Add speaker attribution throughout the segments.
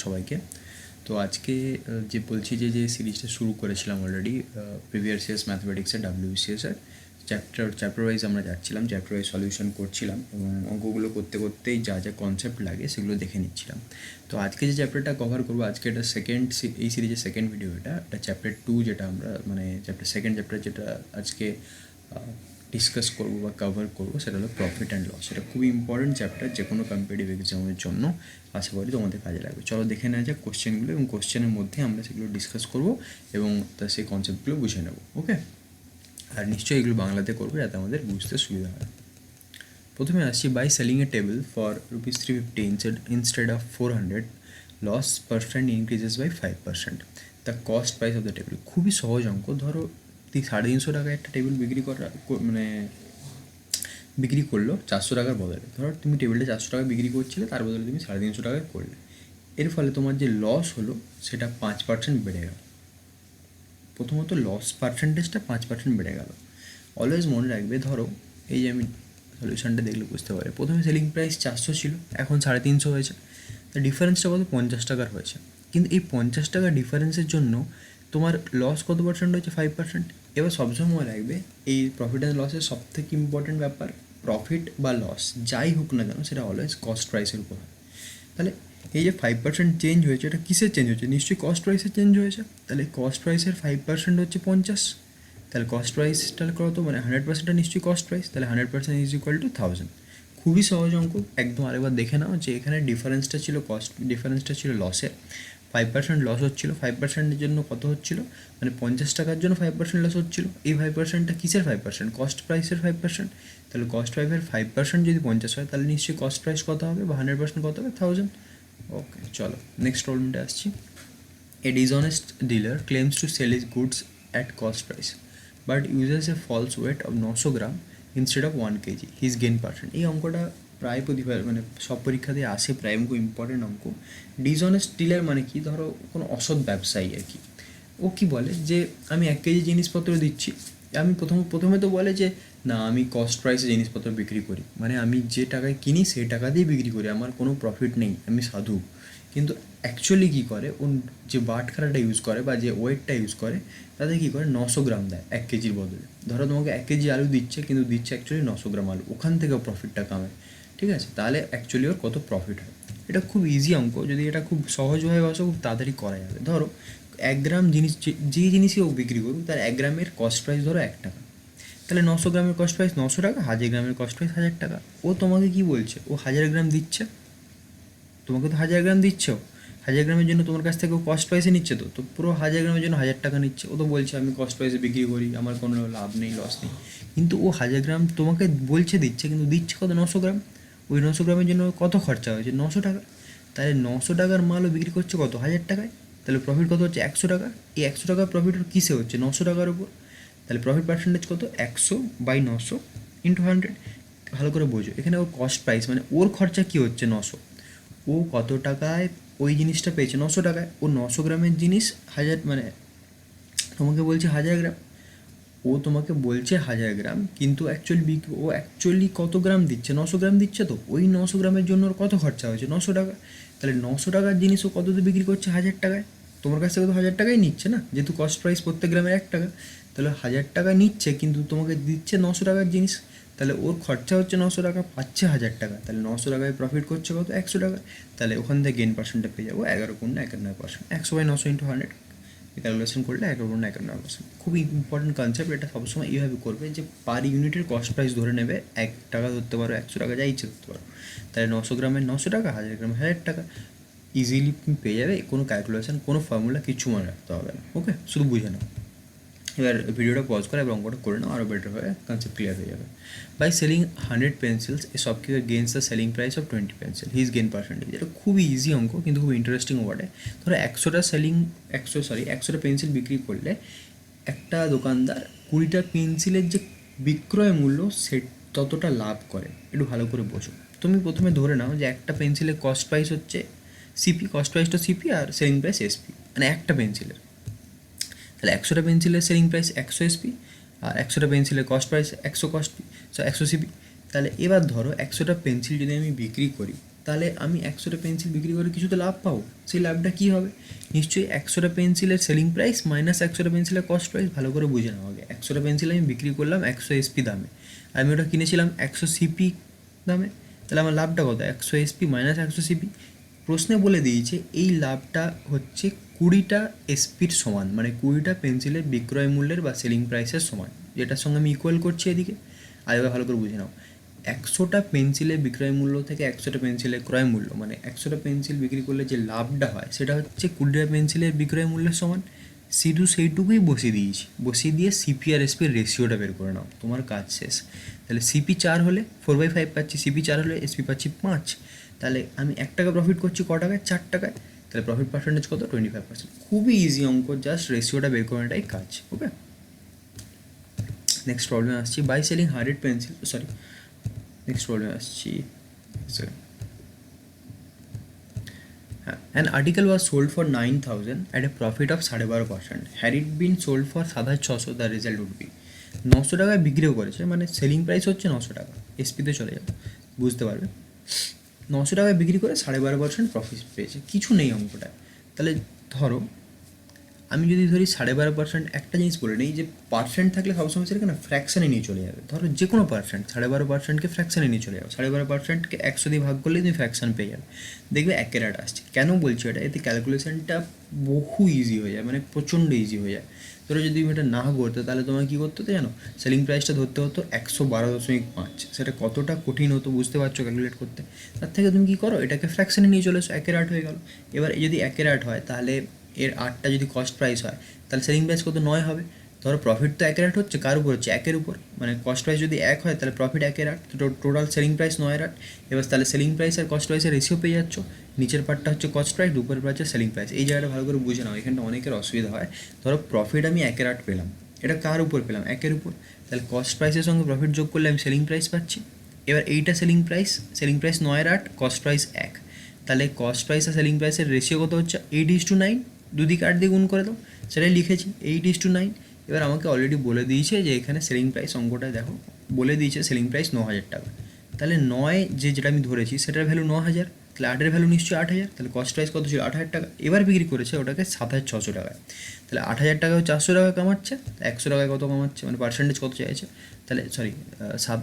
Speaker 1: সবাইকে। তো আজকে যে বলছি যে সিরিজটা শুরু করেছিলাম অলরেডি প্রিভিয়াস ইয়ার্স ম্যাথমেটিক্সের ডাব্লিউবিসিএসের চ্যাপ্টার ওয়াইজ আমরা যাচ্ছিলাম, চ্যাপ্টার ওয়াইজ সলিউশন করছিলাম এবং অঙ্কগুলো করতে করতেই যা যা কনসেপ্ট লাগে সেগুলো দেখে নিচ্ছিলাম। তো আজকে যে চ্যাপ্টারটা কভার করবো, আজকে এটা এই সিরিজের সেকেন্ড ভিডিও, এটা চ্যাপ্টার 2, যেটা আমরা সেকেন্ড চ্যাপ্টার যেটা আজকে ডিসকাস করবো বা কভার করবো সেটা হলো প্রফিট অ্যান্ড লস। এটা খুবই ইম্পর্টেন্ট চ্যাপ্টার, যে কোনো কম্পিটিটিভ এক্সামের জন্য আশা করি তোমাদের কাজে লাগবে। চলো দেখে নেওয়া যাক কোশ্চেনগুলো, এবং কোশ্চেনের মধ্যে আমরা সেগুলো ডিসকাস করবো এবং সেই কনসেপ্টগুলো বুঝে নেবো। ওকে, আর নিশ্চয়ই এগুলো বাংলাতে করবো যাতে আমাদের বুঝতে সুবিধা হয়। প্রথমে আসছি, by selling a table for ₹350 instead of 400, loss percent increases by 5%, the cost price of the table. খুবই সহজ অঙ্ক। ধরো 350 টাকায় একটা টেবিল বিক্রি করলো 400 টাকার বদলে। ধরো তুমি টেবিলটা 400 টাকা বিক্রি করছিলে, তার বদলে তুমি 350 টাকায় করলে। এর ফলে তোমার যে লস হলো সেটা 5% বেড়ে গেল। প্রথমত লস পার্সেন্টেজটা 5% বেড়ে গেল। অলওয়েজ মনে রাখবে, ধরো এই যে আমি সলিউশনটা দেখলে বুঝতে পারি, প্রথমে সেলিং প্রাইস 400 ছিল, এখন 350 হয়েছে। তো ডিফারেন্সটা কত? 50 টাকার হয়েছে। কিন্তু এই 50 টাকা ডিফারেন্সের জন্য তোমার লস কত পার্সেন্ট হয়েছে? 5%। এবার সবসময় মনে রাখবে, এই প্রফিট অ্যান্ড লসের সবথেকে ইম্পর্টেন্ট ব্যাপার, প্রফিট বা লস যাই হোক না কেন সেটা অলওয়েজ কস্ট প্রাইসের উপর হয়। তাহলে এই যে 5% চেঞ্জ হয়েছে, এটা কিসের চেঞ্জ হয়েছে? নিশ্চয়ই কস্ট প্রাইসের চেঞ্জ হয়েছে। তাহলে কস্ট প্রাইসের 5% হচ্ছে 50। তাহলে কস্ট প্রাইসটা কত? 100%টা নিশ্চয়ই কস্ট প্রাইস। তাহলে 100% ইজ ইকুয়াল টু 1000। খুবই সহজ অঙ্ক, একদম আরেকবার দেখে নাও যে এখানে ডিফারেন্সটা ছিল লসের। 5% লস হচ্ছিলো। 5%-এর জন্য কত হচ্ছিলো? 50 টাকার জন্য 5% লস হচ্ছিলো। এই 5%টা কিসের 5%? কস্ট প্রাইসের 5%। তাহলে কস্ট প্রাইসের 5% যদি 50 হয়, তাহলে নিশ্চয়ই কস্ট প্রাইস কত হবে বা 100% কত হবে? 1000। ওকে, চলো নেক্সট প্রবলেমটা আসছি। A dishonest dealer claims to sell his goods at cost price but uses a false weight of 900 gram instead of 1 KG, his gain percent. এই অঙ্কটা প্রায় সব পরীক্ষাতেই আসে, প্রায় খুব ইম্পর্টেন্ট অঙ্ক। ডিসঅনেস্ট ডিলার মানে কি? ধরো কোনো অসৎ ব্যবসায়ী আর কি। ও কি বলে যে আমি 1 কেজি জিনিসপত্র দিচ্ছি, আমি প্রথমে তো বলে যে না, আমি কস্ট প্রাইসে জিনিসপত্র বিক্রি করি, মানে আমি যে টাকায় কিনি সেই টাকা দিয়েই বিক্রি করি, আমার কোনো প্রফিট নেই, আমি সাধু। কিন্তু অ্যাকচুয়ালি কী করে, ও যে বাটখারাটা ইউজ করে বা যে ওয়েটটা ইউজ করে, তাতে কী করে 900 গ্রাম দেয় 1 কেজির বদলে। ধরো তোমাকে 1 কেজি আলু দিচ্ছে, কিন্তু দিচ্ছে অ্যাকচুয়ালি 900 গ্রাম আলু, ওখান থেকেও প্রফিটটা কামায়। ঠিক আছে, তাহলে অ্যাকচুয়ালি ওর কত প্রফিট হয়। এটা খুব ইজি অঙ্ক, যদি এটা খুব সহজভাবে বসো খুব তাড়াতাড়ি করা যাবে। ধরো 1 গ্রাম জিনিস, যে জিনিসই ও বিক্রি করুক, তার 1 গ্রামের কস্ট প্রাইস ধরো 1 টাকা। তাহলে 900 গ্রামের কস্ট প্রাইস 900 টাকা, 1000 গ্রামের কস্ট প্রাইস 1000 টাকা। ও তোমাকে কি বলছে? ও 1000 গ্রাম দিচ্ছে, তোমাকে তো 1000 গ্রাম দিচ্ছ, 1000 গ্রামের জন্য তোমার কাছ থেকে ও কস্ট প্রাইসে নিচ্ছে। তো পুরো 1000 গ্রামের জন্য 1000 টাকা নিচ্ছে। ও তো বলছে আমি কস্ট প্রাইসে বিক্রি করি, আমার কোনো লাভ নেই, লস নেই। কিন্তু ও 1000 গ্রাম তোমাকে বলছে দিচ্ছে, কিন্তু দিচ্ছে কত? 900 গ্রাম। ওই 900 গ্রামের জন্য কত খরচা হয়েছে? 900 টাকা। তাহলে 900 টাকার মালও বিক্রি করছে কত? 1000 টাকায়। তাহলে প্রফিট কত হচ্ছে? 100 টাকা। এই 100 টাকার প্রফিট কিসে হচ্ছে? 900 টাকার উপর। তাহলে প্রফিট পার্সেন্টেজ কত? 100/900 ইন্টু 100। ভালো করে বোঝো, এখানে ওর কস্ট প্রাইস মানে ওর খরচা কী হচ্ছে? 900। ও কত টাকায় ওই জিনিসটা পেয়েছে? 900 টাকায়। ও 900 গ্রামের জিনিস তোমাকে বলছে 1000 গ্রাম। ও তোমাকে বলছে 1000 গ্রাম, কিন্তু অ্যাকচুয়ালি কত গ্রাম দিচ্ছে? 900 গ্রাম দিচ্ছে। তো ওই 900 গ্রামের জন্য ওর কত খরচা হয়েছে? 900 টাকা। তাহলে 900 টাকার জিনিস ও কততে বিক্রি করছে? 1000 টাকায়। তোমার কাছ থেকে তো 1000 টাকাই নিচ্ছে না, যেহেতু কস্ট প্রাইস প্রত্যেক গ্রামের 1 টাকা। তাহলে 1000 টাকা নিচ্ছে, কিন্তু তোমাকে দিচ্ছে 900 টাকার জিনিস। তাহলে ওর খরচা হচ্ছে 900 টাকা, পাচ্ছে 1000 টাকা। তাহলে 900 টাকায় প্রফিট করছে কত? 100 টাকা। তাহলে ওখান থেকে গেইন পার্সেন্টটা পেয়ে যাবো 11.91%। 100/900 ইন্টু 100 ক্যালকুলেশন করলে 11.91%। খুবই ইম্পর্টেন্ট কনসেপ্ট। এটা সবসময় এইভাবে করবে যে পার ইউনিটের কস্ট প্রাইস ধরে নেবে। 1 টাকা ধরতে পারো, 100 টাকা, যা ইচ্ছে ধরতে পারো। তাহলে 900 গ্রামের 900 টাকা, 1000 গ্রামের 1000 টাকা। ইজিলি তুমি পেয়ে যাবে, কোনো ক্যালকুলেশন, কোনো ফর্মুলা কিছু মনে রাখতে হবে না। ওকে, শুধু বুঝে নাও। এবার ভিডিওটা পজ করে এবার অঙ্কটা করে নাও, আরও বেটার হয়ে কনসেপ্ট ক্লিয়ার হয়ে যাবে। By selling 100 pencils a shopkeeper gains the selling price of 20 pencil, his gain percentage. এটা খুবই ইজি অঙ্ক, কিন্তু খুব ইন্টারেস্টিং ওয়ার্ডে। ধরো 100টা পেন্সিল বিক্রি করলে একটা দোকানদার 20টা পেন্সিলের যে বিক্রয় মূল্য সে ততটা লাভ করে। একটু ভালো করে বোঝো। তুমি প্রথমে ধরে নাও যে একটা পেন্সিলের কস্ট প্রাইস হচ্ছে সিপি, কস্ট প্রাইসটা সিপি আর সেলিং প্রাইস এসপি, মানে একটা পেন্সিলের। তাহলে 100টা পেন্সিলের সেলিং প্রাইস 100 এসপি, আর 100টা পেন্সিলের cost price 100 cost P, 100 CP. তাহলে এবার ধরো 100টা পেন্সিল যদি আমি বিক্রি করি তাহলে আমি 100টা পেন্সিল বিক্রি করে কিছু তো লাভ পাবো। সেই লাভটা কী হবে? নিশ্চয়ই 100টা পেন্সিলের সেলিং প্রাইস মাইনাস 100টা পেন্সিলের কস্ট প্রাইস। ভালো করে বুঝে নাও আগে। 100টা পেন্সিল আমি বিক্রি করলাম 100 এসপি দামে, আমি ওটা কিনেছিলাম 100 সিপি দামে, তাহলে আমার লাভটা কত? 100 এসপি মাইনাস 100 সিপি। প্রশ্নে বলে দিয়েছে এই লাভটা হচ্ছে 20টা এসপির সমান, মানে 20টা পেন্সিলের বিক্রয় মূল্যের বা সেলিং প্রাইসের সমান, যেটার সঙ্গে আমি ইকুয়াল করছি এদিকে। আর এবার ভালো করে বুঝে নাও, 100টা পেন্সিলের বিক্রয় মূল্য থেকে 100টা পেন্সিলের ক্রয় মূল্য, মানে 100টা পেন্সিল বিক্রি করলে যে লাভটা হয় সেটা হচ্ছে 20টা পেন্সিলের বিক্রয় মূল্যের সমান। শুধু সেইটুকুই বসিয়ে দিয়েছি, বসিয়ে দিয়ে সিপি আর এসপির রেশিওটা বের করে নাও, তোমার কাজ শেষ। তাহলে সিপি 4 হলে 4/5 পাচ্ছি, সিপি 4 হলে এসপি পাচ্ছি 5। তাহলে আমি 1 টাকা প্রফিট করছি ক টাকায়? 4 টাকায়। তাহলে প্রফিট পার্সেন্টেজ কত? 25%। খুবই ইজি অঙ্ক, জাস্ট রেশিওটা বের করাটাই কাজ। ওকে, নেক্সট প্রবলেম আসছি, by selling 100 pencil, sorry next problem আসছি। হ্যাঁ, an article was sold for 9,000 at a profit of 12.5%। Had it been sold for 6,600 the result would be. 900 টাকায় বিক্রিও করেছে, মানে সেলিং প্রাইস হচ্ছে 900 টাকা, এসপিতে চলে যাবে, বুঝতে পারবে। 900 টাকায় বিক্রি করে 12.5% প্রফিট পেয়েছে, কিছু নেই অঙ্কটায়। তাহলে ধরো আমি যদি ধরি 12.5%, একটা জিনিস বলে নিই যে পার্সেন্ট থাকলে সবসময় সেটাকে না ফ্র্যাকশানে নিয়ে চলে যাবে। ধরো যে কোনো পার্সেন্ট 12.5%কে ফ্র্যাকশানে নিয়ে চলে যাবে, 12.5%কে 100 দিয়ে ভাগ করলে তুমি ফ্র্যাকশান পেয়ে যাবে, দেখবে অ্যাকুরেট আসছে। কেন বলছি এটা? এতে ক্যালকুলেশনটা বহু ইজি হয়ে যায়, মানে প্রচণ্ড ইজি হয়ে যায়। ধরো যদি তুমি এটা না করতে তাহলে তোমার কী করতে হতো জানো? সেলিং প্রাইসটা ধরতে হতো 112.5, সেটা কতটা কঠিন হতো বুঝতে পারছো ক্যালকুলেট করতে। তার থেকে তুমি কী করো, এটাকে ফ্র্যাকশানে নিয়ে চলে এসো, অ্যাকুরেট হয়ে গেল। এবার যদি অ্যাকুরেট হয় তাহলে এর 8টা যদি কস্ট প্রাইস হয় তাহলে সেলিং প্রাইস কত? 9 হবে। ধরো প্রফিট তো অ্যাকুরেট হচ্ছে, কার উপর হচ্ছে? 1-এর উপর, মানে কস্ট প্রাইস যদি 1 হয় তাহলে প্রফিট 1-এর 8, টোটাল সেলিং প্রাইস 9-এর 8। এবার তাহলে সেলিং প্রাইস আর কস্ট প্রাইসের রেশিও পেয়ে যাচ্ছ। নিচের পার্টটা হচ্ছে কস্ট প্রাইস, উপরের পার্ট হচ্ছে সেলিং প্রাইস। এই জায়গাটা ভালো করে বুঝে নাও, এখানটা অনেকের অসুবিধা হয়। ধরো প্রফিট আমি 1-এর 8 পেলাম, এটা কার উপর পেলাম? 1-এর উপর। তাহলে কস্ট প্রাইসের সঙ্গে প্রফিট যোগ করলে আমি সেলিং প্রাইস পাচ্ছি। এবার এইটা সেলিং প্রাইস 9-এর 8, কস্ট প্রাইস 1। তাহলে কস্ট প্রাইস আর সেলিং প্রাইসের রেশিও কত হচ্ছে? 8:9। দুদিকে 8 দিয়ে গুণ করে দাও, সেটাই লিখেছি 8:9। এবার আমাকে অলরেডি বলে দিয়েছে যে এখানে সেলিং প্রাইস অঙ্কটা দেখো, বলে দিয়েছে সেলিং প্রাইস 9,000 টাকা। তাহলে 9 যেটা আমি ধরেছি সেটার ভ্যালু 9,000, তাহলে 8-এর ভ্যালু নিশ্চয়ই 8,000। তাহলে কস্ট প্রাইস কত ছিল? 8,000 টাকা। এবার বিক্রি করেছে ওটাকে 7,600 টাকায়। তাহলে 8,000 টাকায় 400 টাকা কামাচ্ছে, 100 টাকায় কত কামাচ্ছে, মানে পার্সেন্টেজ কত চাইছে? তাহলে সরি,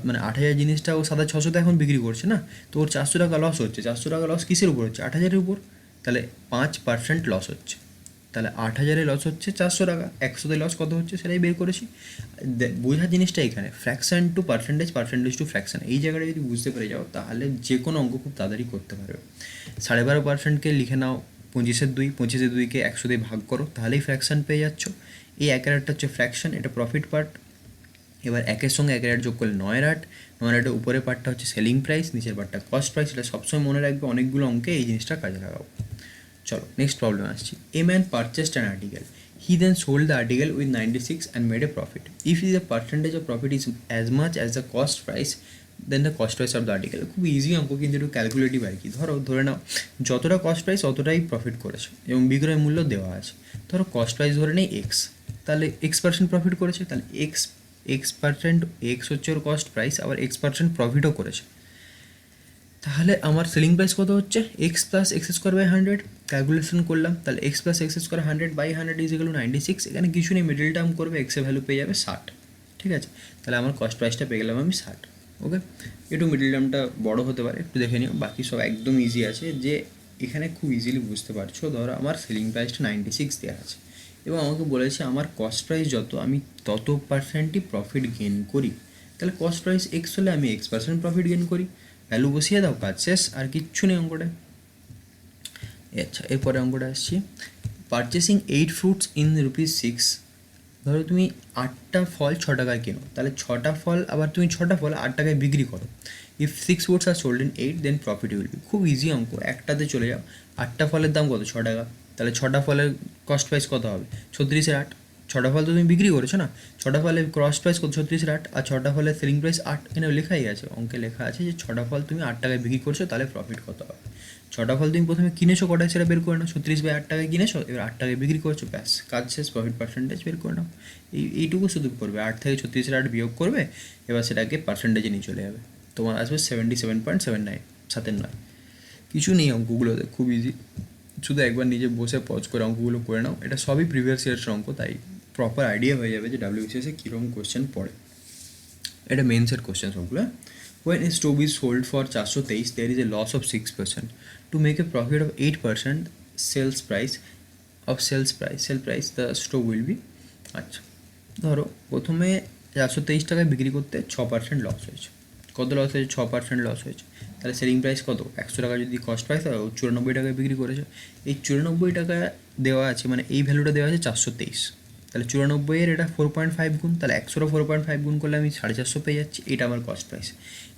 Speaker 1: মানে 8,000 জিনিসটা ও 7,600 এখন বিক্রি করছে না, তো ওর 400 টাকা লস হচ্ছে। 400 টাকা লস কিসের উপর হচ্ছে? 8,000-এর উপর। তাহলে 5% লস হচ্ছে। তাহলে 8,000-এ লস হচ্ছে 400 টাকা, 100-তে লস কত হচ্ছে সেটাই বের করেছি। বোঝার জিনিসটা এখানে fraction to percentage, percentage to fraction, এই জায়গাটা যদি বুঝতে পেরে যাও তাহলে যে কোনো অঙ্ক খুব তাড়াতাড়ি করতে পারবে। 12.5%কে লিখে নাও 25-2, 25-2কে 100 দিয়ে ভাগ করো, তাহলেই ফ্র্যাকশান পেয়ে যাচ্ছ। এই 1-এর 8টা হচ্ছে ফ্র্যাকশান, এটা প্রফিট পার্ট। এবার 1-এর সঙ্গে 1-এর 8 যোগ করলে 9-এর 8, 9-এর 8-এর উপরের পার্টটা হচ্ছে সেলিং প্রাইস, নিচের পার্টটা কস্ট প্রাইস। এটা সবসময় মনে রাখবে, অনেকগুলো অঙ্কে এই জিনিসটা কাজে লাগাও। চলো নেক্সট প্রবলেম আসছি। A man purchased an article, he then sold the article with 96 and made a profit. If is the percentage of profit is as much as the cost price then the cost price of the article. খুব easy অঙ্ক, কিন্তু একটু calculative আর কি। ধরে নাও যতটা cost price অতটাই profit করেছে এবং বিক্রয় মূল্য দেওয়া আছে। ধরো কস্ট প্রাইস ধরে নেই এক্স, তাহলে X% প্রফিট করেছে, তাহলে X% এক্স হচ্ছে ওর কস্ট প্রাইস, আবার X% প্রফিটও করেছে। তাহলে আমার সেলিং প্রাইস কত হচ্ছে? X plus X square by 100। Calculation করলাম, তাহলে X plus X square 100/100 is equal to 96। এখানে কিছু নেই, মিডল টার্ম করবে, এক্সের ভ্যালু পেয়ে যাবে 60। ঠিক আছে, তাহলে আমার কস্ট প্রাইসটা পেয়ে গেলাম আমি 60। ওকে, একটু মিডল টার্মটা বড় হতে পারে, একটু দেখে নিও। বাকি সব একদম ইজি আছে, যে এখানে খুব ইজিলি বুঝতে পারছো। ধরো আমার সেলিং প্রাইসটা 96 দেওয়া আছে এবং আমাকে বলেছে আমার কস্ট প্রাইস যত, আমি তত পার্সেন্টই প্রফিট গেন করি। তাহলে কস্ট প্রাইস এক্স হলে আমি X% প্রফিট গেন করি। ভ্যালু বসিয়ে দাও, কাজ শেষ, আর কিচ্ছু নেই অঙ্কটায়। আচ্ছা, এরপরে অঙ্কটা আসছি। Purchasing 8 fruits in ₹6। ধরো তুমি 8টা ফল 6 টাকায় কেনো, তাহলে 6টা ফল, আবার তুমি 6টা ফল 8 টাকায় বিক্রি করো। If 6 fruits are sold in 8 then profit will be. খুব ইজি অঙ্ক, একটাতে চলে যাও। 8টা ফলের দাম কত? 6 টাকা। তাহলে 6টা ফলের কস্ট প্রাইস কত হবে? 36-এর 8। 6টা ফল তো তুমি বিক্রি করেছো না, 6টা ফলের কস্ট প্রাইস কত? 36-এর 8, আর 6টা ফলের সেলিং প্রাইস 8। এখানে লেখাই আছে, অঙ্কে লেখা আছে যে 6টা ফল তুমি 8 টাকায় বিক্রি করছো, তাহলে প্রফিট কত হবে। 6টা ফল তুমি প্রথমে কিনেছো কটায় সেটা বের করে নাও, 36/8 টাকায় কিনেছো, এবার 8 টাকায় বিক্রি করছো, ব্যাস কাজ শেষ, প্রফিট পার্সেন্টেজ বের করে নাও। এইটুকু শুধু করবে, 8 থেকে 36-এর 8 বিয়োগ করবে, এবার সেটাকে পার্সেন্টেজে নিয়ে চলে যাবে, তোমার আসবে 77.79, 7-9। কিছু নেই অঙ্কগুলোতে, খুব ইজি, শুধু একবার নিজে বসে পজ করে অঙ্কগুলো করে নাও। এটা সবই প্রিভিয়াস ইয়ার্সের অঙ্ক, তাই প্রপার আইডিয়া হয়ে যাবে যে ডাব্লিউবিসিএসে কীরকম কোশ্চেন পড়ে। এটা মেন্সের কোশ্চেন সবগুলো। When a stove is sold for 423, there is a loss of 6%. To make a profit of 8%, sell price, the stove will be, আচ্ছা ধরো প্রথমে 423 টাকায় বিক্রি করতে 6% লস হয়েছে। কত লস হয়েছে? 6% লস হয়েছে। তাহলে সেলিং প্রাইস কত? 100 টাকা যদি কস্ট প্রাইস হয়, 94 টাকায় বিক্রি করেছে। এই 94 টাকা দেওয়া আছে, মানে এই ভ্যালুটা দেওয়া আছে 423। তাহলে 94-এর এটা 4.5 গুণ, তাহলে 100-র 4.5 গুণ করলে আমি 450 পেয়ে যাচ্ছি, এটা আমার কস্ট প্রাইস।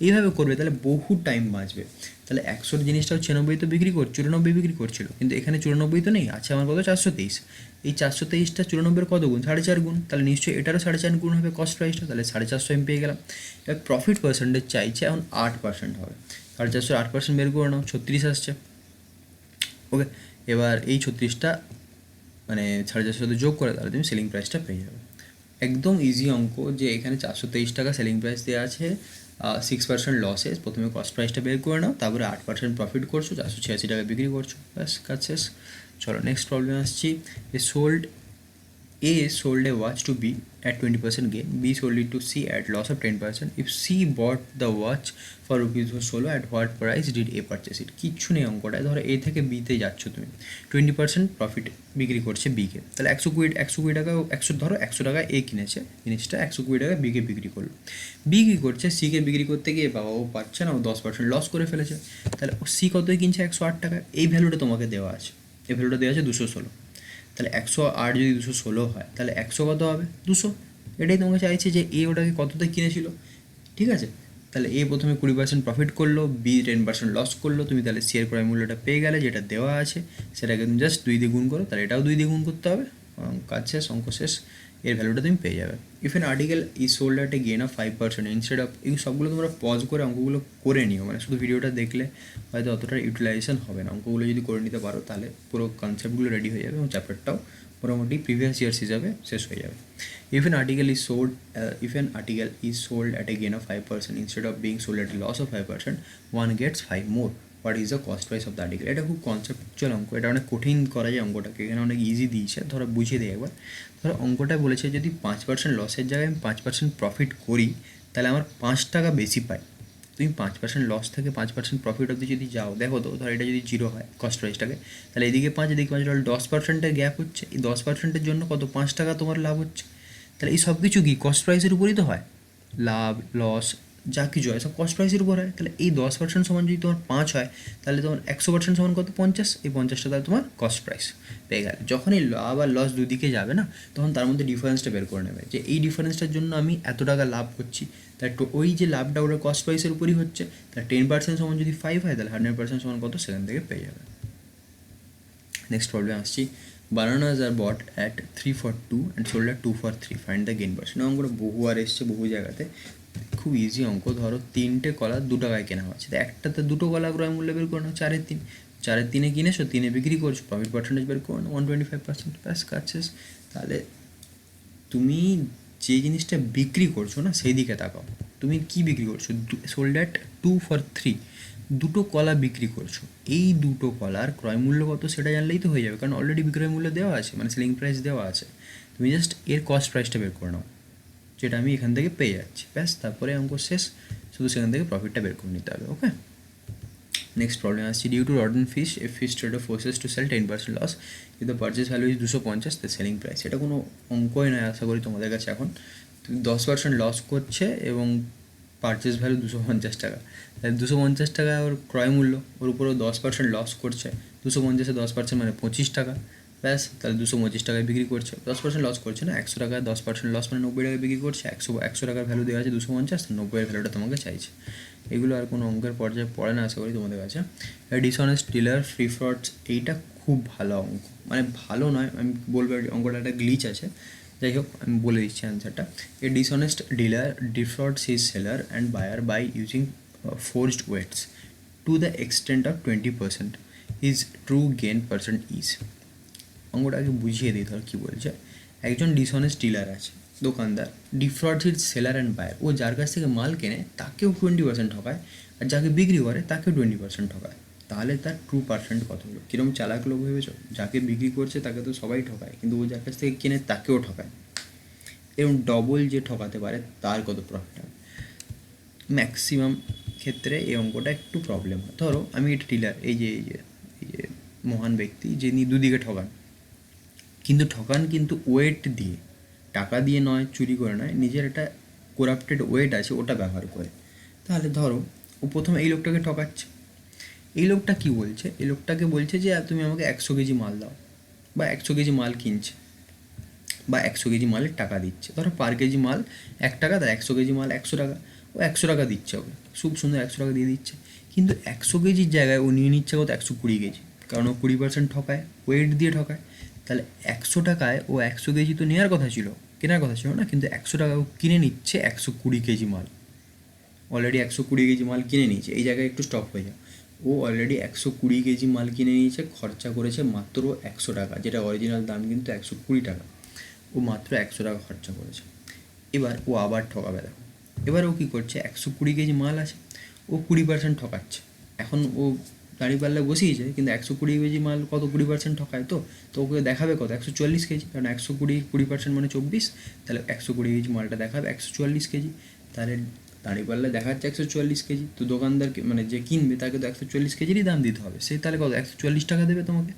Speaker 1: এইভাবে করবে তাহলে বহু টাইম বাঁচবে। তাহলে 100-র জিনিসটাও 96 তো বিক্রি 94 বিক্রি করছিল, কিন্তু এখানে 94 তো নেই, আছে আমার কত? 423। এই 423টা 94-এর কত গুণ? 4.5 গুণ, তাহলে নিশ্চয়ই এটারও 4.5 গুণ হবে কস্ট প্রাইসটা, তাহলে 450 আমি পেয়ে গেলাম। এবার প্রফিট পার্সেন্টেজ চাইছে এখন 8% হবে, 450 8% বের করে নাও, 36 আসছে। ওকে, এবার এই 36টা মানে 450 সাথে যোগ করে তাহলে তুমি সেলিং প্রাইসটা পেয়ে যাবে। একদম ইজি অঙ্ক, যে এখানে 423 টাকা সেলিং প্রাইস দেওয়া আছে, 6% লসে, প্রথমে কস্ট প্রাইসটা বের করে নাও, তারপরে 8% প্রফিট করছো, 486 টাকা বিক্রি করছো, ব্যাস কাজ শেষ। চলো নেক্সট প্রবলেম আসছি। A sold a watch to B at 20% gain. B sold it to C at loss of 10%. If C bought the watch for rupees 16, at what price did A purchase it? কিচ্ছু নেই অঙ্কটায়। ধরো A থেকে Bতে যাচ্ছ তুমি, 20% profit বিক্রি করছে Bকে, তাহলে 120 টাকা, 100 টাকায় A কিনেছে জিনিসটা, 120 টাকা Bকে বিক্রি করলো। B কী করছে? Cকে বিক্রি করতে গিয়ে বাবা ও পাচ্ছে না, ও 10% লস করে ফেলেছে। তাহলে ও C কতই কিনছে? 108 টাকায়। এই ভ্যালুটা তোমাকে দেওয়া আছে, এই ভ্যালুটা দেওয়া আছে 216। তাহলে 108 যদি 216 হয়, তাহলে 100 কত হবে? 200। এটাই তোমাকে চাইছে যে এ ওটাকে কততে কিনেছিল, ঠিক আছে? তাহলে এ প্রথমে 20% প্রফিট করলো, বি 10% লস করলো, তুমি তাহলে সি এর ক্রয় মূল্যটা পেয়ে গেলে, যেটা দেওয়া আছে সেটাকে তুমি জাস্ট 2 দিয়ে গুণ করো, তাহলে এটাও 2 দিয়ে গুণ করতে হবে, কাজ শেষ, অঙ্ক শেষ, এর ভ্যালুটা তুমি পেয়ে যাবে। If an article is sold at a gain of 5% instead of, এই সবগুলো তোমরা পজ করে অঙ্কগুলো করে নিও, মানে শুধু ভিডিওটা দেখলে হয়তো অতটা ইউটিলাইজেশন হবে না, অঙ্কগুলো যদি করে নিতে পারো তাহলে পুরো কনসেপ্টগুলো রেডি হয়ে যাবে এবং চ্যাপ্টারটাও মোটামুটি প্রিভিয়াস ইয়ার্স হিসাবে শেষ হয়ে যাবে। If an article is sold at a gain of 5% instead of being sold at a loss of 5%, one gets 5 more. What is the cost price of the article? এটা খুব কনসেপচুয়াল অঙ্ক, এটা অনেক কঠিন করা যায় অঙ্কটাকে, এখানে অনেক ইজি দিয়েছে। ধরো বুঝিয়ে দিই একবার। ধরো অঙ্কটা বলেছে যদি 5% লসের জায়গায় আমি 5% প্রফিট করি, তাহলে আমার 5 টাকা বেশি পাই। তুমি 5% লস থেকে 5% প্রফিট অবধি যদি যাও, দেখো তো ধর এটা যদি 0 হয় কস্ট প্রাইসটাকে, তাহলে এদিকে 5 এদিকে 5, তাহলে 10%-এর গ্যাপ হচ্ছে। এই 10%-এর জন্য কত? 5 টাকা তোমার লাভ হচ্ছে। তাহলে এই সব কিছু কি কস্ট প্রাইসের উপরই তো হয়, লাভ লস যা কিছু হয় সব কস্ট প্রাইসের উপর হয়। তাহলে এই 10% সমান যদি তোমার 5 হয়, তাহলে তোমার 100% সমান কত? 50। এই 50টা তাহলে তোমার কস্ট প্রাইস পেয়ে গেলে। যখন এই লাভ আর লস দুদিকে যাবে না, তখন তার মধ্যে ডিফারেন্সটা বের করে নেবে, যে এই ডিফারেন্সটার জন্য আমি এত টাকা লাভ করছি, তাই ওই যে লাভটা ওটা কস্ট প্রাইসের উপরই হচ্ছে। তাহলে 10% সমান যদি 5 হয়, তাহলে 100% সমান কত? সেখান থেকে পেয়ে যাবে। নেক্সট প্রবলেম আসছি। Bananas are bought at 3 for 2 and sold at 2 for 3. Find the gain percent. অঙ্কটা বহু আর এসছে বহু জায়গাতে, খুব ইজি অঙ্ক। ধরো 3টে কলা 2 টাকায় কেনা হচ্ছে, তো একটাতে 2টো কলা ক্রয় মূল্য বের করে নাও, 4/3, 4/3 কিনেছো, 3 বিক্রি করছো, প্রফিট পার্সেন্টেজ বের করো 125%, ব্যাস কাজ শেষ। তাহলে তুমি যে জিনিসটা বিক্রি করছো না সেই দিকে তাকাও, তুমি কি বিক্রি করছো? সোল্ড অ্যাট 2 for 3, 2টো কলা বিক্রি করছো। এই 2টো কলার ক্রয় মূল্য কত সেটা জানলেই তো হয়ে যাবে, কারণ অলরেডি বিক্রয় মূল্য দেওয়া আছে, মানে সেলিং প্রাইস দেওয়া আছে। তুমি জাস্ট এর কস্ট প্রাইসটা বের করে নাও, যেটা আমি এখান থেকে পেয়ে যাচ্ছি, ব্যাস তারপরে অঙ্ক শেষ, শুধু সেখান থেকে প্রফিটটা বের করে নিতে হবে। ওকে, নেক্সট প্রবলেম আসছে। Due to rotten fish, a fish trader forces to sell 10% loss, if the purchase value is 250, the selling price. এটা কোনো অঙ্কই নয় আশা করি তোমাদের কাছে এখন। 10% লস করছে এবং পারচেস ভ্যালু 250 টাকা, তাহলে 250 টাকা ওর ক্রয় মূল্য, ওর উপরেও 10% লস করছে, 250-এ 10% মানে 25 টাকা, ব্যাস তাহলে 225 টাকায় বিক্রি করছে। 10% লস করছে না, 100 টাকায় 10% লস মানে 90 টাকায় বিক্রি করছে। 100 টাকার ভ্যালু দেওয়া আছে 250, 90-এর ভ্যালুটা তোমাকে চাইছে। এগুলো আর কোনো অঙ্কের পর্যায়ে পড়ে না আশা করি তোমাদের কাছে। ডিসঅনেস্ট ডিলার ফ্রি ফ্রডস, এইটা খুব ভালো অঙ্ক, মানে ভালো নয়, আমি বলবো অঙ্কটা একটা গ্লিচ আছে, যাই হোক আমি বলে দিচ্ছি অ্যান্সারটা। A dishonest dealer defrauds his seller and buyer by using forced weights to the extent of 20%, his true gain percent is. অঙ্কটা আগে বুঝিয়ে দিই, ধর কী বলছে। একজন ডিসঅনেস্ট ডিলার আছে, দোকানদার, ডিফ্রডস হিজ সেলার অ্যান্ড বায়ার, ও যার কাছ থেকে মাল কেনে তাকেও 20% ঠকায়, আর যাকে বিক্রি করে তাকেও 20% ঠকায়, তাহলে তার ট্রু পার্সেন্ট কত হলো। কীরকম চালাক লোক ভেবেছো, যাকে বিক্রি করছে তাকে তো সবাই ঠকায়, কিন্তু ও যার কাছ থেকে কেনে তাকেও ঠকায়। এবং ডবল যে ঠকাতে পারে তার কত প্রফিট হবে। ম্যাক্সিমাম ক্ষেত্রে এই অঙ্কটা একটু প্রবলেম হয়। ধরো আমি এটা ডিলার, এই যে মহান ব্যক্তি যিনি দুদিকে ঠকান, কিন্তু ওয়েট দিয়ে, টাকা দিয়ে নয়, চুরি করে নয়, নিজের একটা করাপ্টেড ওয়েট আছে ওটা ব্যবহার করে। তাহলে ধরো ও প্রথমে এই লোকটাকে ঠকাচ্ছে। এই লোকটা কী বলছে, এই লোকটাকে বলছে যে তুমি আমাকে 100 কেজি মাল দাও, বা 100 কেজি মাল কিনছে, বা 100 কেজি মালের টাকা দিচ্ছে। ধরো পার কেজি মাল 1 টাকা, তার 100 কেজি মাল 100 টাকা, ও 100 টাকা দিচ্ছে ওকে, খুব সুন্দর 100 টাকা দিয়ে দিচ্ছে। কিন্তু 100 কেজির জায়গায় ও নিয়ে নিচ্ছে কত, 120 কেজি, কারণ ও 20% ঠকায়, ওয়েট দিয়ে ঠকায়। তাহলে 100 টাকায় ও 100 কেজি তো নেওয়ার কথা ছিল, কেনার কথা ছিল না, কিন্তু 100 টাকা ও কিনে নিচ্ছে 120 কেজি মাল। অলরেডি 120 কেজি মাল কিনে নিয়েছে। এই জায়গায় একটু স্টপ হয়ে যাও। ও অলরেডি 120 কেজি মাল কিনে নিয়েছে, খরচা করেছে মাত্র 100 টাকা, যেটা অরিজিনাল দাম কিন্তু 120 টাকা। ও মাত্র 100 টাকা খরচা করেছে। এবার ও আবার ঠকাবে, দেখো এবার ও কী করছে, 120 কেজি মাল আছে, ও 20% ঠকাচ্ছে। এখন ও দাঁড়িপাল্লা বসিয়েছে, কিন্তু 120 কেজি মাল কত, 20% ঠকায়। তো ওকে দেখাবে কত, 140 কেজি, কারণ 120% মানে 24, তাহলে 120 কেজি মালটা দেখাবে 144 কেজি। তাহলে দাঁড়িপাল্লা দেখাচ্ছে 144 কেজি, তো দোকানদারকে মানে যে কিনবে তাকে তো 140 কেজিরই দাম দিতে হবে। সে তাহলে কত, 140 টাকা দেবে তোমাকে,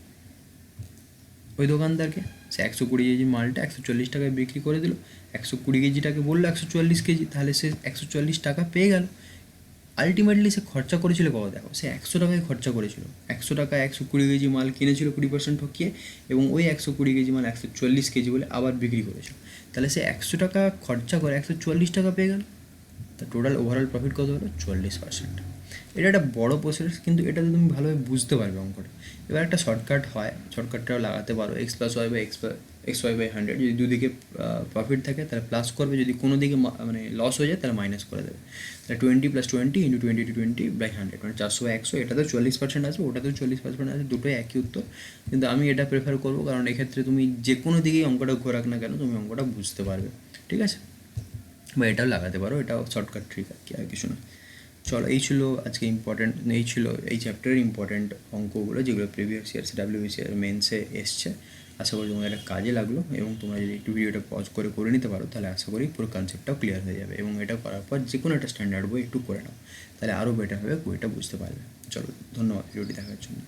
Speaker 1: ওই দোকানদারকে। সে 120 কেজি মালটা 140 টাকায় বিক্রি করে দিল, 120 কেজিটাকে বললো 144 কেজি, তাহলে সে 144 টাকা পেয়ে গেল। আলটিমেটলি সে খরচা করেছিল কত, দেখো সে 100 টাকায় খরচা করেছিল। 100 টাকায় 120 কেজি মাল কিনেছিল 20% ঠকিয়ে, এবং ওই 120 কেজি মাল 140 কেজি বলে আবার বিক্রি করেছিল। তাহলে সে 100 টাকা খরচা করে 140 টাকা পেয়ে গেল। তা টোটাল ওভারঅল প্রফিট কত হলো, 40%। এটা একটা বড় প্রসেস, কিন্তু এটাতে তুমি ভালোভাবে বুঝতে পারবে অঙ্কটা। এবার একটা শর্টকাট হয়, শর্টকাটটাও লাগাতে পারো, x+y/100। যদি দুদিকে প্রফিট থাকে তাহলে প্লাস করবে, যদি কোনো দিকে মানে লস হয়ে যায় তাহলে মাইনাস করে দেবে। তাহলে 20 + 20 × 20/100, মানে 400/100। এটাতেও 40% আসবে, ওটাতেও 40% আসবে, দুটোই একই উত্তর। কিন্তু আমি এটা প্রেফার করবো, কারণ এক্ষেত্রে তুমি যে কোনো দিকেই অঙ্কটা ঘোরাক না কেন তুমি অঙ্কটা বুঝতে পারবে, ঠিক আছে। বা এটাও লাগাতে পারো, এটাও শর্টকাট ট্রিক আর কি, আর কিছু না। চলো, এই ছিল আজকে ইম্পর্ট্যান্ট, এই ছিল এই চ্যাপ্টারের ইম্পর্ট্যান্ট অঙ্কগুলো, যেগুলো প্রিভিয়াস ইয়ার্স WBCS মেন্সে এসছে। আশা করি তোমাদের এটা কাজে লাগলো, এবং তোমরা যদি একটু ভিডিওটা পজ করে নিতে পারো, তাহলে আশা করি পুরো কনসেপ্টটাও ক্লিয়ার হয়ে যাবে। এবং এটা করার পর যে কোনো একটা স্ট্যান্ডার্ড বই একটু করে নাও, তাহলে আরও বেটার হবে, বইটা বুঝতে পারবে। চলো, ধন্যবাদ ভিডিওটি দেখার জন্য।